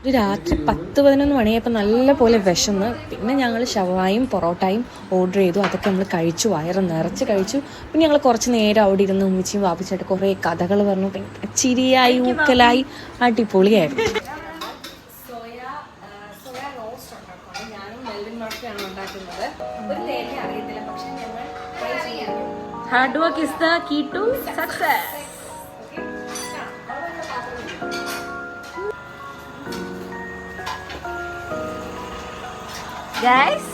ഒരു രാത്രി 10-11 മണിയായപ്പോൾ നല്ല പോലെ വിശന്ന്. പിന്നെ ഞങ്ങൾ ഷവായും പൊറോട്ടയും ഓർഡർ ചെയ്തു. അതൊക്കെ നമ്മൾ കഴിച്ചു, വയറ് നിറച്ച് കഴിച്ചു. പിന്നെ ഞങ്ങൾ കുറച്ച് നേരം അവിടെ ഇരുന്ന് ഉമ്മിച്ചിയും വാപ്പിച്ചായിട്ട് കുറേ കഥകൾ പറഞ്ഞു. പിന്നെ ചിരിയായി ഊക്കലായി അടിപൊളിയായിരുന്നു. Hard work is the key to success. Guys,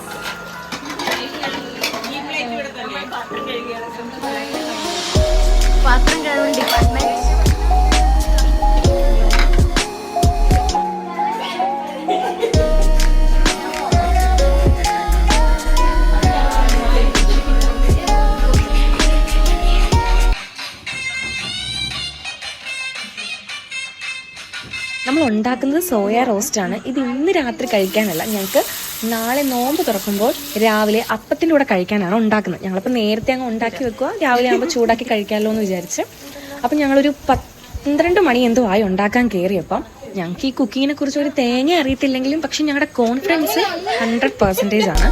പാത്രം കഴുകും ഡിപ്പാർട്ട്മെന്റ്. നമ്മൾ ഉണ്ടാക്കുന്നത് സോയ റോസ്റ്റാണ്. ഇത് ഇന്ന് രാത്രി കഴിക്കാനല്ല, ഞങ്ങൾക്ക് നാളെ നോമ്പ് തുറക്കുമ്പോൾ രാവിലെ അപ്പത്തിൻ്റെ കൂടെ കഴിക്കാനാണ് ഉണ്ടാക്കുന്നത്. ഞങ്ങളിപ്പോൾ നേരത്തെ അങ്ങ് ഉണ്ടാക്കി വെക്കുക, രാവിലെ ആകുമ്പോൾ ചൂടാക്കി കഴിക്കാമല്ലോ എന്ന് വിചാരിച്ച്. അപ്പം ഞങ്ങളൊരു 12 മണി എന്തോ ആയി ഉണ്ടാക്കാൻ കയറിയപ്പം ഞങ്ങൾക്ക് ഈ കുക്കിങ്ങിനെ കുറിച്ച് ഒരു തേങ്ങ അറിയത്തില്ലെങ്കിലും പക്ഷെ ഞങ്ങളുടെ കോൺഫിഡൻസ് 100% ആണ്.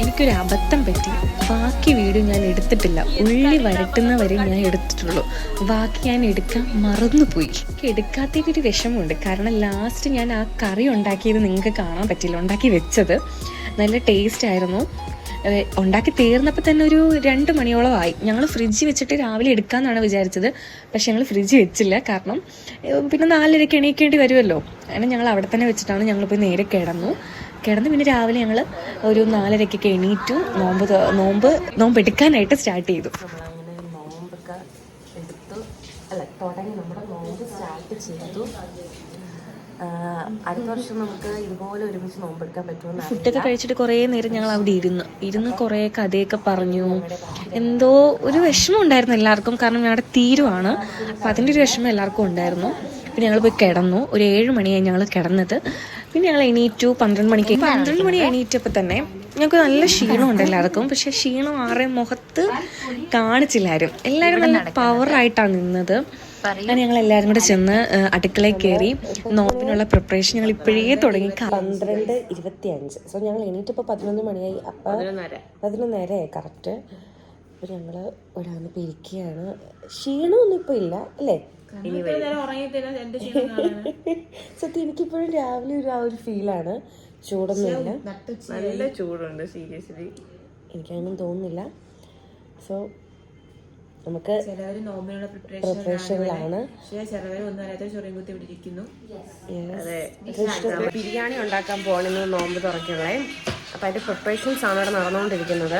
എനിക്കൊരു അബദ്ധം പറ്റി. ബാക്കി വീഡിയോ ഞാൻ എടുത്തിട്ടില്ല. ഉള്ളി വരട്ടുന്നവരെ ഞാൻ എടുത്തിട്ടുള്ളൂ. ബാക്കി ഞാൻ എടുക്കാൻ മറന്നുപോയി. എടുക്കാത്തതിൻ്റെ ഒരു വിഷമമുണ്ട്. കാരണം ലാസ്റ്റ് ഞാൻ ആ കറി ഉണ്ടാക്കിയത് നിങ്ങൾക്ക് കാണാൻ പറ്റില്ല. ഉണ്ടാക്കി വെച്ചത് നല്ല ടേസ്റ്റ് ആയിരുന്നു. ഉണ്ടാക്കി തീർന്നപ്പോൾ തന്നെ ഒരു 2 മണിയോളം ആയി. ഞങ്ങൾ ഫ്രിഡ്ജ് വെച്ചിട്ട് രാവിലെ എടുക്കാമെന്നാണ് വിചാരിച്ചത്. പക്ഷെ ഞങ്ങൾ ഫ്രിഡ്ജ് വെച്ചില്ല. കാരണം പിന്നെ 4:30 എണീക്കേണ്ടി വരുമല്ലോ. അങ്ങനെ ഞങ്ങൾ അവിടെ തന്നെ വെച്ചിട്ടാണ് ഞങ്ങൾ പോയി നേരെ കിടന്നു. പിന്നെ രാവിലെ ഞങ്ങൾ ഒരു 4:30 എണീറ്റു. നോമ്പ് എടുക്കാനായിട്ട് സ്റ്റാർട്ട് ചെയ്തു. നമ്മളങ്ങനെ നോമ്പൊക്കെ എടുത്തു, തുടങ്ങി നമ്മുടെ നോമ്പ് സ്റ്റാർട്ട് ചെയ്തു. അടുത്ത വർഷം നമുക്ക് ഇതുപോലെ ഒരുമിച്ച് നോമ്പെടുക്കാൻ പറ്റുമെന്ന്. ഫുഡൊക്കെ കഴിച്ചിട്ട് കുറേ നേരം ഞങ്ങൾ അവിടെ ഇരുന്ന് കുറേ കഥയൊക്കെ പറഞ്ഞു. എന്തോ ഒരു വിഷമം ഉണ്ടായിരുന്നു എല്ലാവർക്കും. കാരണം ഞങ്ങളുടെ തീരുവാണ്. അപ്പം അതിൻ്റെ ഒരു വിഷമം എല്ലാവർക്കും ഉണ്ടായിരുന്നു. പിന്നെ ഞങ്ങൾ പോയി കിടന്നു. ഒരു 7 മണിയായി ഞങ്ങൾ കിടന്നത്. പിന്നെ ഞങ്ങൾ എണീറ്റു 12 മണി എണീറ്റപ്പോൾ തന്നെ ഞങ്ങൾക്ക് നല്ല ക്ഷീണമുണ്ട് എല്ലാവർക്കും. പക്ഷെ ക്ഷീണം ആരുടെ മുഖത്ത് കാണിച്ചില്ലാരും. എല്ലാവരും നല്ല പവറായിട്ടാണ് നിന്നത്. അങ്ങനെ ഞങ്ങൾ എല്ലാവരും കൂടെ ചെന്ന് അടുക്കളയിൽ കയറി നോമ്പിനുള്ള പ്രിപ്പറേഷൻ ഞങ്ങൾ ഇപ്പോഴേ തുടങ്ങി. 12:25. സോ ഞങ്ങൾ എണീറ്റപ്പോൾ 11 മണിയായി. അപ്പം 11:30 കറക്റ്റ്. അപ്പോൾ ഞങ്ങൾ ഇവിടെ വന്നിപ്പോൾ ഇരിക്കുകയാണ്. ക്ഷീണമൊന്നും ഇപ്പോൾ ഇല്ല അല്ലേ? സത്യം എനിക്കിപ്പോഴും രാവിലെ ഒരു ഫീലാണ്. ചൂടൊന്നുമില്ല, നല്ല ചൂടുണ്ട്. സീരിയസ്ലി എനിക്കതൊന്നും തോന്നുന്നില്ല. സോ നമുക്ക് പ്രിപ്പറേഷനിലാണ്. ബിരിയാണി ഉണ്ടാക്കാൻ പോകണമെന്ന് നോമ്പ് തുറക്കുള്ളേ. അപ്പം അതിൻ്റെ പ്രിപ്പറേഷൻസ് ആണ് ഇവിടെ നടന്നുകൊണ്ടിരിക്കുന്നത്.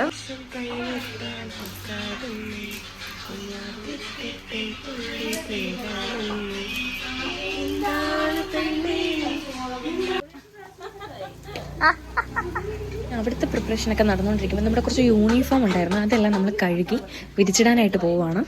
അവിടുത്തെ പ്രിപ്പറേഷനൊക്കെ നടന്നുകൊണ്ടിരിക്കുമ്പോൾ നമ്മുടെ കുറച്ച് യൂണിഫോം ഉണ്ടായിരുന്നു. അതെല്ലാം നമ്മൾ കഴുകി വിരിച്ചിടാനായിട്ട് പോവുകയാണ്.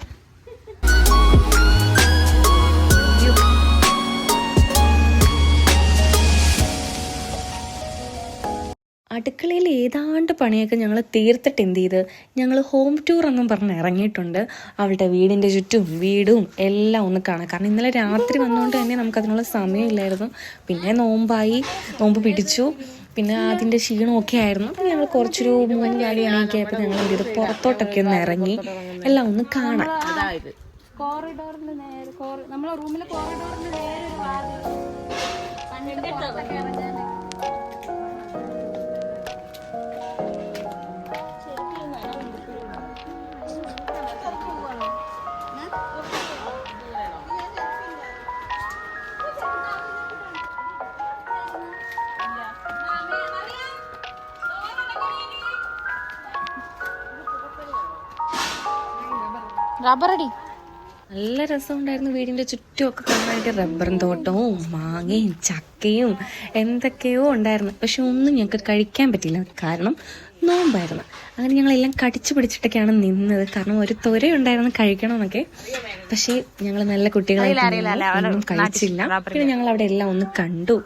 അടുക്കളയിൽ ഏതാണ്ട് പണിയൊക്കെ ഞങ്ങൾ തീർത്തിട്ട് എന്ത് ചെയ്ത് ഞങ്ങൾ ഹോം ടൂർ എന്നും പറഞ്ഞ് ഇറങ്ങിയിട്ടുണ്ട്. അവളുടെ വീടിൻ്റെ ചുറ്റും വീടും എല്ലാം ഒന്ന് കാണാം. കാരണം ഇന്നലെ രാത്രി വന്നുകൊണ്ട് തന്നെ നമുക്കതിനുള്ള സമയമില്ലായിരുന്നു. പിന്നെ നോമ്പ് പിടിച്ചു. പിന്നെ അതിൻ്റെ ക്ഷീണമൊക്കെ ആയിരുന്നു. പിന്നെ ഞങ്ങൾ കുറച്ചൊരു 3 നാല് മണിയൊക്കെ ആയപ്പോൾ ഞങ്ങൾ എന്ത് ചെയ്ത് പുറത്തോട്ടൊക്കെ ഒന്ന് ഇറങ്ങി എല്ലാം ഒന്ന് കാണാൻ. കോറിഡോറിന്റെ നേരെ നമ്മളെ റൂമിലെ കോറിഡോറിന്റെ നേരെ ഒരു വാതിൽ. റബ്ബറടി നല്ല രസമുണ്ടായിരുന്നു. വീടിൻ്റെ ചുറ്റുമൊക്കെ കാണാനായിട്ട് റബ്ബറും തോട്ടവും മാങ്ങയും ചക്കയും എന്തൊക്കെയോ ഉണ്ടായിരുന്നു. പക്ഷെ ഒന്നും ഞങ്ങൾക്ക് കഴിക്കാൻ പറ്റില്ല. കാരണം നോമ്പായിരുന്നു. അങ്ങനെ ഞങ്ങളെല്ലാം കടിച്ചു പിടിച്ചിട്ടൊക്കെയാണ് നിന്നത്. കാരണം ഒരു ത്വരയുണ്ടായിരുന്നു കഴിക്കണമെന്നൊക്കെ. പക്ഷേ ഞങ്ങൾ നല്ല കുട്ടികളായിട്ട് ഒന്നും കഴിച്ചില്ല. പിന്നെ ഞങ്ങൾ അവിടെ എല്ലാം ഒന്ന് കണ്ടു.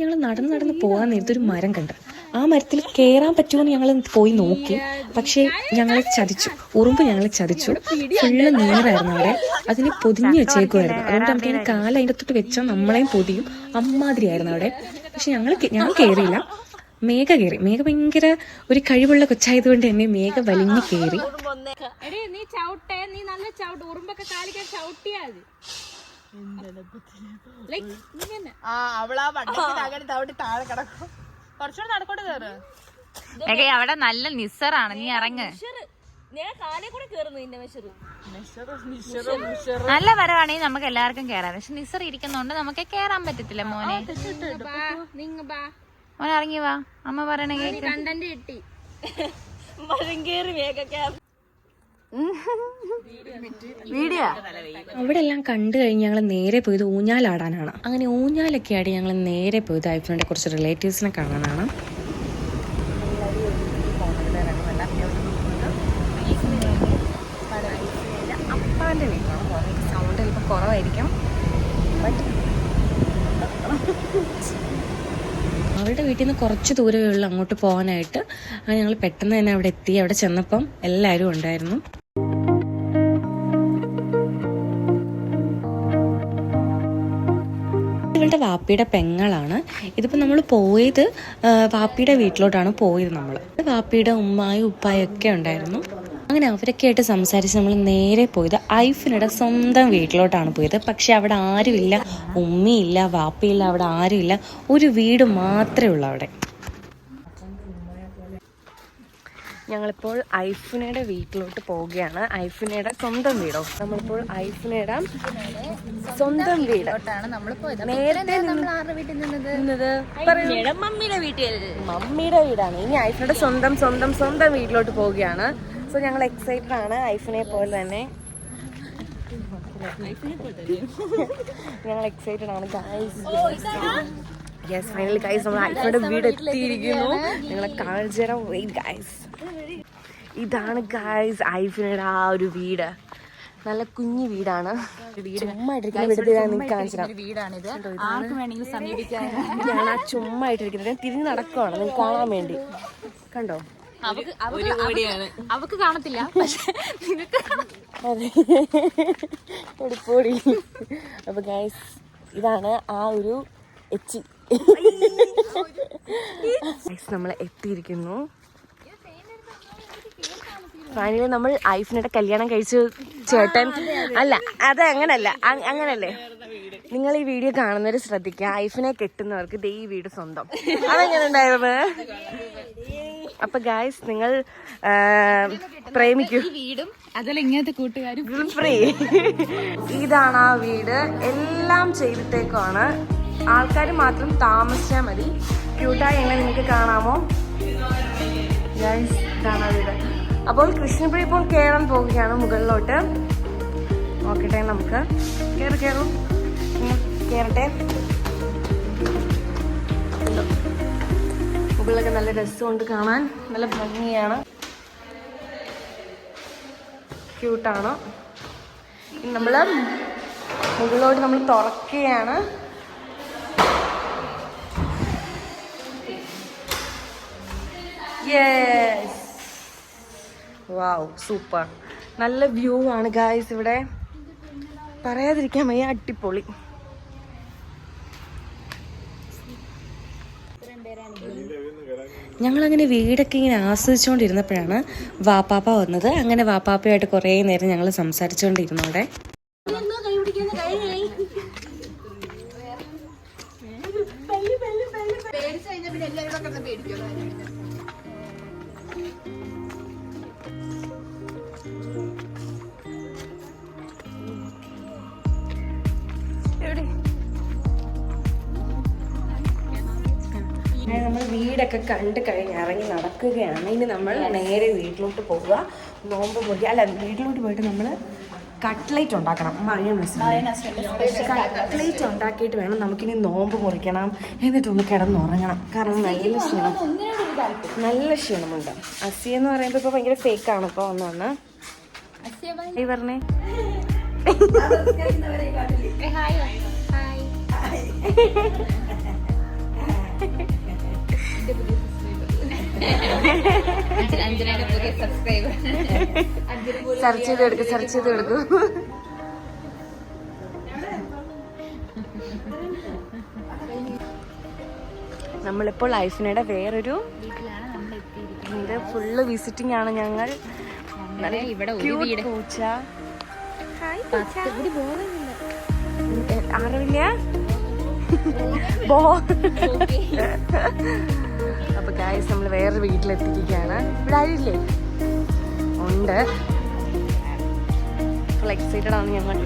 ഞങ്ങൾ നടന്ന് പോകാൻ നേരത്തൊരു മരം കണ്ട്. ആ മരത്തിൽ കയറാൻ പറ്റുമെന്ന് ഞങ്ങൾ പോയി നോക്കി. പക്ഷേ ഞങ്ങളെ ചതിച്ചു, ഉറുമ്പ് ഞങ്ങളെ ചതിച്ചു. ഫുള്ള് നീരായിരുന്നു അവിടെ, അതിന് പൊതിഞ്ഞ് വെച്ചേക്കുമായിരുന്നു. അതുകൊണ്ട് നമുക്ക് അതിന് കാലം അതിൻ്റെ തൊട്ട് വെച്ചാൽ നമ്മളെയും പൊതിയും അമ്മാതിരിയായിരുന്നു അവിടെ. പക്ഷെ ഞാൻ കയറിയില്ല, മേഘ കയറി. മേഘ ഭയങ്കര ഒരു കഴിവുള്ള കൊച്ചായതുകൊണ്ട് തന്നെ മേഘ വലിഞ്ഞു കയറി. അവിടെ നല്ല നിസറാണ്, നീ ഇറങ്ങ്. നല്ല വരവാണെങ്കിൽ നമുക്ക് എല്ലാവർക്കും കേറാം. പക്ഷെ നിസർ ഇരിക്കുന്നോണ്ട് നമുക്ക് കേറാൻ പറ്റത്തില്ല. മോനെ മോനെ ഇറങ്ങി വാ, അമ്മ പറയണ കേക്ക്. കണ്ടന്റ് കിട്ടി. അവിടെ എല്ലാം കണ്ടു കഴിഞ്ഞ് ഞങ്ങൾ നേരെ പോയത് ഊഞ്ഞാലാടാനാണ്. അങ്ങനെ ഊഞ്ഞാലൊക്കെ ആടി ഞങ്ങൾ നേരെ പോയത് ഐഫോണിന്റെ കുറച്ച് റിലേറ്റീവ്സിനെ കാണാനാണ്. അപ്പാന്റെ വീട്ടിലാണ് പോകുന്നത്. സൗണ്ട് ചിലപ്പോൾ കുറവായിരിക്കും. അവരുടെ വീട്ടിൽ നിന്ന് കുറച്ച് ദൂരമേ ഉള്ളൂ അങ്ങോട്ട് പോകാനായിട്ട്. അങ്ങനെ ഞങ്ങൾ പെട്ടെന്ന് തന്നെ അവിടെ എത്തി. അവിടെ ചെന്നപ്പം എല്ലാവരും ഉണ്ടായിരുന്നു. ഇവളുടെ വാപ്പിയുടെ പെങ്ങളാണ്. ഇതിപ്പോൾ നമ്മൾ പോയത് വാപ്പിയുടെ വീട്ടിലോട്ടാണ് പോയത്. നമ്മൾ വാപ്പിയുടെ ഉമ്മായും ഉപ്പായും ഒക്കെ ഉണ്ടായിരുന്നു. അങ്ങനെ അവരൊക്കെ ആയിട്ട് സംസാരിച്ച് നമ്മൾ നേരെ പോയത് ഐഫിനയുടെ സ്വന്തം വീട്ടിലോട്ടാണ് പോയത്. പക്ഷെ അവിടെ ആരുമില്ല, ഉമ്മയില്ല, വാപ്പയില്ല, അവിടെ ആരുമില്ല. ഒരു വീട് മാത്രമേ ഉള്ളൂ അവിടെ. ഞങ്ങളിപ്പോൾ ഐഫിനയുടെ വീട്ടിലോട്ട് പോവുകയാണ്. ഐഫിനയുടെ സ്വന്തം വീടോ? നമ്മളിപ്പോൾ ഐഫിനയുടെ സ്വന്തം വീടോട്ടാണ് നമ്മൾ പോയത്. നേരത്തെ നമ്മൾ ആരുടെ വീട്ടിൽ നിന്നത്? മമ്മിയുടെ വീടാണ്. ഇനി ഐഫിനയുടെ സ്വന്തം വീട്ടിലോട്ട് പോവുകയാണ്. സോ ഞങ്ങൾ എക്സൈറ്റഡ് ആണ്, ഐഫിനെ പോലെ തന്നെ. ഞങ്ങൾ എക്സൈറ്റഡ് ആണ് ഗൈസ്. യെസ്, ഫൈനലി ഗൈസ് നമ്മൾ ഐഫിനയുടെ വീട് എത്തിയിരിക്കുന്നു. ഞങ്ങളെ കാണിച്ചു തരാം. വെയിറ്റ് ഗൈസ്, ഇതാണ് ഗൈസ് ഐഫിനയുടെ ആ ഒരു വീട്. നല്ല കുഞ്ഞു വീടാണ്. ചുമ്മാ വീടാണിത്. ആർക്ക് വേണമെങ്കിലും സമീപിക്കാൻ. ഞാൻ ആ ചുമ്മാ ഇട്ടിരിക്കുന്നത്, ഞാൻ തിരിഞ്ഞ് നടക്കുവാണ് നിങ്ങൾക്ക് കാണാൻ വേണ്ടി. കണ്ടോ? അവക്ക് കാണത്തില്ല, പക്ഷെ പൊടി. അപ്പൊ ഗൈസ് ഇതാണ് ആ ഒരു എച്ചി. നമ്മൾ എത്തിയിരിക്കുന്നു. ഫൈനലി നമ്മൾ ഐഫിനയുടെ കല്യാണം കഴിച്ചു ചേട്ടൻ. അല്ല, അത് അങ്ങനല്ലേ. നിങ്ങൾ ഈ വീഡിയോ കാണുന്നവർ ശ്രദ്ധിക്കുക, ഐഫിനെ കെട്ടുന്നവർക്ക് ദേ ഈ വീട് സ്വന്തം. അതെങ്ങനെ ഉണ്ടായിരുന്നു? അപ്പൊ ഗൈസ് നിങ്ങൾ പ്രേമിക്കൂ. ഇങ്ങനത്തെ കൂട്ടുകാരും ഫ്രീ. ഇതാണ് ആ വീട്. എല്ലാം ചെയ്തിട്ടേക്കുവാണ്. ആൾക്കാർ മാത്രം താമസിച്ചാൽ മതി. ക്യൂട്ടായി എങ്ങനെ നിങ്ങൾക്ക് കാണാമോ ഗൈസ്? ഇതാണ് ആ വീട്. അപ്പോൾ കൃഷ്ണപുരി ഇപ്പോൾ കയറാൻ പോവുകയാണ് മുകളിലോട്ട്. നോക്കട്ടെ, നമുക്ക് കയറട്ടെ. മുകളിലൊക്കെ നല്ല രസമുണ്ട് കാണാൻ, നല്ല ഭംഗിയാണ്, ക്യൂട്ടാണ്. നമ്മൾ മുകളിലോട്ട് നമ്മൾ തുറക്കുകയാണ്. യെസ്, വാവ്, സൂപ്പർ. നല്ല വ്യൂ ആണ് ഗായ്സ് ഇവിടെ, പറയാതിരിക്കാൻ വയ്യ, അടിപൊളി. ഞങ്ങളങ്ങനെ വീടൊക്കെ ഇങ്ങനെ ആസ്വദിച്ചുകൊണ്ടിരുന്നപ്പോഴാണ് വാപ്പാപ്പ വന്നത്. അങ്ങനെ വാപ്പാപ്പയായിട്ട് കുറേ നേരം ഞങ്ങൾ സംസാരിച്ചുകൊണ്ടിരുന്നു അവിടെ. നമ്മൾ വീടൊക്കെ കണ്ടു കഴിഞ്ഞ് ഇറങ്ങി നടക്കുകയാണ്. ഇനി നമ്മൾ നേരെ വീട്ടിലോട്ട് പോവുക. നോമ്പ് പോയി വീട്ടിലോട്ട് പോയിട്ട് നമ്മൾ കട്ട്ലേറ്റ് ഉണ്ടാക്കണം. കട്ട്ലേറ്റ് ഉണ്ടാക്കിയിട്ട് വേണം നമുക്കിനി നോമ്പ് മുറിക്കണം. എന്നിട്ടൊന്ന് കിടന്നുറങ്ങണം. കാരണം നല്ല ക്ഷീണമുണ്ട്. അസി എന്ന് പറയുമ്പോൾ ഇപ്പോൾ ഭയങ്കര ഫേക്കാണ്. ഇപ്പോൾ ഒന്ന് ഈ പറഞ്ഞേ സെർച്ച് ചെയ്ത് എടുക്കൂ. നമ്മളിപ്പോൾ ഐഫിനയുടെ വേറൊരു ഇത് ഫുള്ള് വിസിറ്റിംഗ് ആണ്. ഞങ്ങൾ ഇവിടെ പൂച്ച അറിവില്ല അപ്പൊ ഗായ്സ് നമ്മൾ വേറൊരു വീട്ടിലെത്തിക്കുകയാണ്. ഇവിടെ ആരില്ലേ? ഉണ്ട്. ഫുൾ എക്സൈറ്റഡ് ആണ് ഞങ്ങൾ.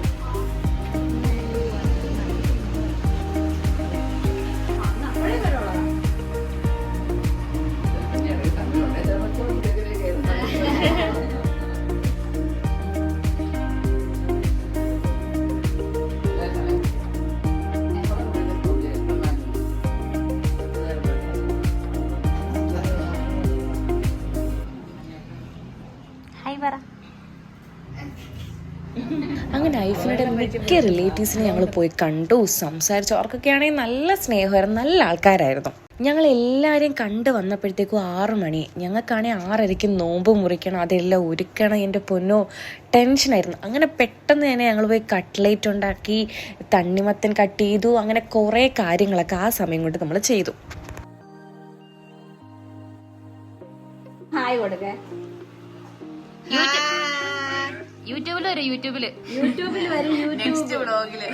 അങ്ങനെ ഐഫിയുടെ മിക്ക റിലേറ്റീവ്സിനെ ഞങ്ങൾ പോയി കണ്ടു, സംസാരിച്ചു. അവർക്കൊക്കെ ആണെങ്കിൽ നല്ല സ്നേഹമായിരുന്നു, നല്ല ആൾക്കാരായിരുന്നു. ഞങ്ങൾ എല്ലാവരെയും കണ്ടു വന്നപ്പോഴത്തേക്കും 6 മണി. ഞങ്ങൾക്കാണെങ്കിൽ 6:30 നോമ്പ് മുറിക്കണം, അതെല്ലാം ഒരുക്കണം. എൻ്റെ പൊന്നോ ടെൻഷനായിരുന്നു. അങ്ങനെ പെട്ടെന്ന് തന്നെ ഞങ്ങൾ പോയി കട്ട്ലേറ്റ് ഉണ്ടാക്കി, തണ്ണിമത്തൻ കട്ട് ചെയ്തു. അങ്ങനെ കുറേ കാര്യങ്ങളൊക്കെ ആ സമയം കൊണ്ട് നമ്മൾ ചെയ്തു. ഹായ് കൊടുക്കേ. യൂട്യൂബിൽ വരും. യൂട്യൂബിൽ വരും. നെക്സ്റ്റ് വ്ളോഗില്.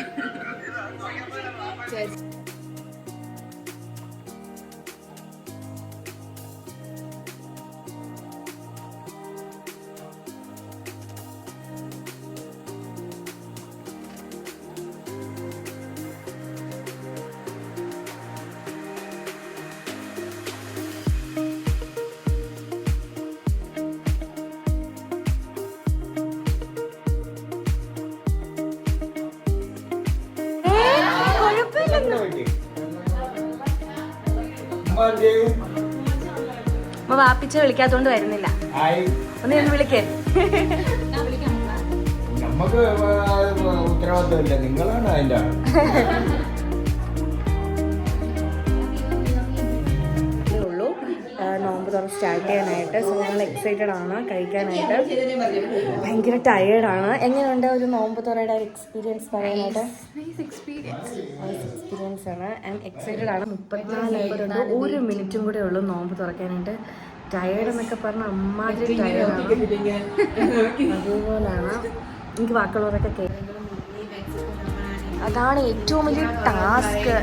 വാപ്പിച്ച വിളിക്കാത്തോണ്ട് വരുന്നില്ല. ഒന്ന് ഞാൻ വിളിക്കേ. നമുക്ക് ഉത്തരവാദിത്തമില്ല, നിങ്ങളാണ് അതിന്റെ ഉള്ളൂ നോമ്പ് തുറ സ്റ്റാർട്ട് ചെയ്യാനായിട്ട്. സോ ഞങ്ങൾ എക്സൈറ്റഡ് ആണ് കഴിക്കാനായിട്ട്. ഭയങ്കര ടയേർഡാണ്. എങ്ങനെയുണ്ട് ഒരു നോമ്പ് തുറയുടെ എക്സ്പീരിയൻസ് പറയാനായിട്ട്? എക്സ്പീരിയൻസ് ആണ്. ആൻഡ് എക്സൈറ്റഡ് ആണ്. 34 1 മിനിറ്റും കൂടെ ഉള്ളൂ നോമ്പ് തുറക്കാനായിട്ട്. ടയേർഡ് എന്നൊക്കെ പറഞ്ഞാൽ അമ്മാതിരി ടയേർഡാണ്. അതുപോലാണ് എനിക്ക് വാക്കുള്ളവരൊക്കെ കേൾക്കുന്നത്. അതാണ് ഏറ്റവും വലിയ ടാസ്ക്.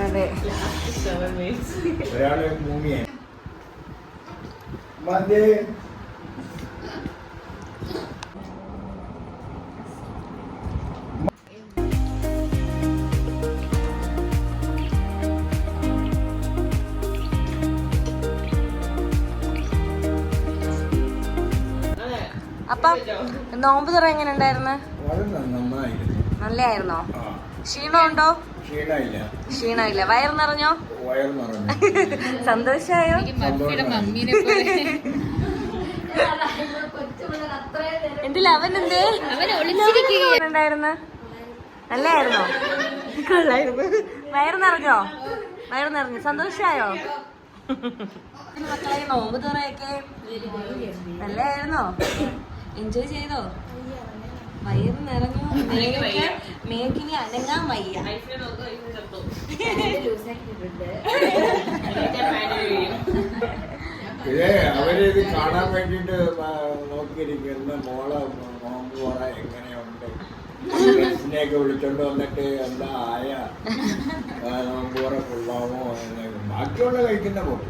അതെ. ഒരാള് ഭൂമിയായി അപ്പം നോമ്പ് തുറ എങ്ങനെ ഉണ്ടായിരുന്നു? നല്ലായിരുന്നോ? ക്ഷീണമുണ്ടോ? ക്ഷീണമില്ല. വയറ് നിറഞ്ഞോ? സന്തോഷായോ? എന്തില്ല അവൻ എന്തേ ഉണ്ടായിരുന്നു? നല്ലായിരുന്നോ? കൊള്ളായിരുന്നു. വയറ് നിറഞ്ഞോ? സന്തോഷായോ? മക്കളെ നോമ്പ് തുറയൊക്കെ നല്ലായിരുന്നോ? എൻജോയ് ചെയ്തോ? വയറ് നിറഞ്ഞു. മേക്കിനി അനങ്ങാൻ വയ്യ. അവരിത് കാണാൻ വേണ്ടിട്ട് നോക്കിയിരിക്കുന്ന മോളെ നോമ്പ് തുറ എങ്ങനെയുണ്ട്, നെക്കെ വിളിച്ചോണ്ട് വന്നിട്ട് എന്താ ആയ നോമ്പ് തുറ കൊള്ളാമോ, ബാക്കിയുള്ള കഴിക്കുന്ന പോലെ.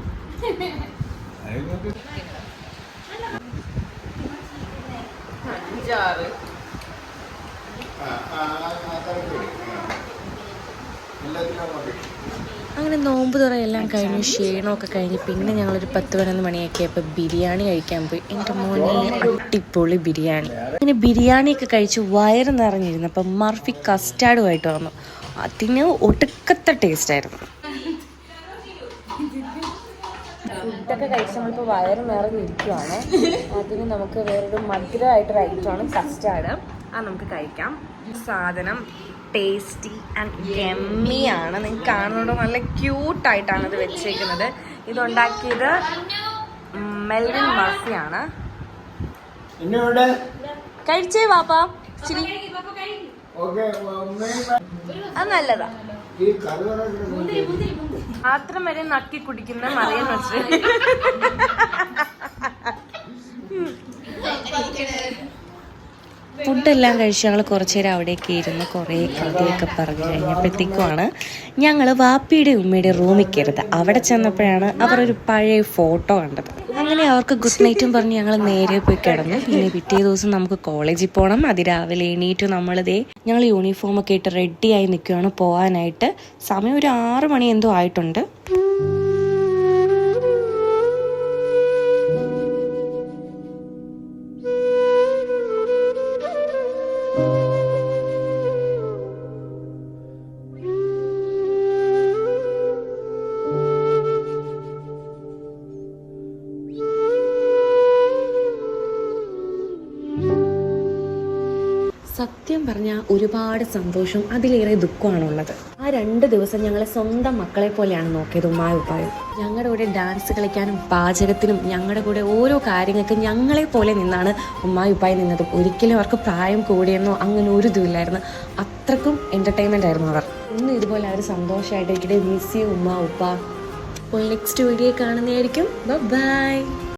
അങ്ങനെ നോമ്പ് തുറ എല്ലാം കഴിഞ്ഞ് ക്ഷീണമൊക്കെ കഴിഞ്ഞ് പിന്നെ ഞങ്ങളൊരു 10-11 മണിയൊക്കെ ആയപ്പോൾ ബിരിയാണി കഴിക്കാൻ പോയി. എൻ്റെ മോനെ അടിപൊളി ബിരിയാണി. അങ്ങനെ ബിരിയാണിയൊക്കെ കഴിച്ച് വയറ് നിറഞ്ഞിരുന്നപ്പോൾ മർഫി കസ്റ്റാർഡുമായിട്ട് വന്നു. അതിന് ഒടുക്കത്തെ ടേസ്റ്റായിരുന്നു. ഫുഡൊക്കെ കഴിച്ച് നമ്മളിപ്പോൾ വയറ് നിറഞ്ഞിരിക്കുവാണ്. അതിന് നമുക്ക് വേറൊരു മധുരമായിട്ടൊരു ഐറ്റമാണ് കസ്റ്റാർഡ്. അത് നമുക്ക് കഴിക്കാം. സാധനം ടേസ്റ്റി ആൻഡ് ഗമ്മിയാണ്. നിങ്ങൾക്ക് കാണുന്നത് നല്ല ക്യൂട്ടായിട്ടാണ് ഇത് വെച്ചേക്കുന്നത്. ഇതുണ്ടാക്കിയത് മെൽവിൻ മർഫിയാണ്. കഴിച്ചേ വാപ്പാ ശരി. അത് നല്ലതാ. മാത്രം വരെ നക്കി കുടിക്കുന്ന മറിയം വെച്ച് ഫുഡെല്ലാം കഴിച്ച് ഞങ്ങൾ കുറച്ചു നേരം അവിടേക്ക് ഇരുന്ന് കുറേ കഥയൊക്കെ പറഞ്ഞു കഴിഞ്ഞപ്പോഴത്തേക്കുമാണ് ഞങ്ങൾ വാപ്പിയുടെ ഉമ്മയുടെ റൂമിൽ കയറിയത്. അവിടെ ചെന്നപ്പോഴാണ് അവർ ഒരു പഴയ ഫോട്ടോ കണ്ടത്. അങ്ങനെ അവർക്ക് ഗുഡ് നൈറ്റും പറഞ്ഞ് ഞങ്ങൾ നേരെ പോയി കിടന്നു. പിന്നെ പിറ്റേ ദിവസം നമുക്ക് കോളേജിൽ പോകണം. അതിരാവിലെ എണീറ്റു ഞങ്ങൾ യൂണിഫോമൊക്കെ ഇട്ട് റെഡിയായി നിൽക്കുകയാണ് പോകാനായിട്ട്. സമയം ഒരു 6 മണി എന്തോ ആയിട്ടുണ്ട്. സത്യം പറഞ്ഞാൽ ഒരുപാട് സന്തോഷം, അതിലേറെ ദുഃഖമാണുള്ളത്. ആ 2 ദിവസം ഞങ്ങളെ സ്വന്തം മക്കളെ പോലെയാണ് നോക്കിയത് ഉമ്മായും ഉപ്പായും. ഞങ്ങളുടെ കൂടെ ഡാൻസ് കളിക്കാനും പാചകത്തിനും ഞങ്ങളുടെ കൂടെ ഓരോ കാര്യങ്ങൾക്കും ഞങ്ങളെ പോലെ നിന്നാണ് ഉമ്മായും ഉപ്പായും നിന്നത്. ഒരിക്കലും അവർക്ക് പ്രായം കൂടിയെന്നോ അങ്ങനെ ഒരു ഇതുമില്ലായിരുന്നു. അത്രക്കും എൻ്റർടൈൻമെൻ്റ് ആയിരുന്നു അവർ. ഇന്നും ഇതുപോലെ അവർ സന്തോഷമായിട്ടിരിക്കട്ടെ. മിസ് യു ഉമ്മ ഉപ്പ. അപ്പോൾ നെക്സ്റ്റ് വീഡിയോ കാണുന്നതായിരിക്കും. ബൈ.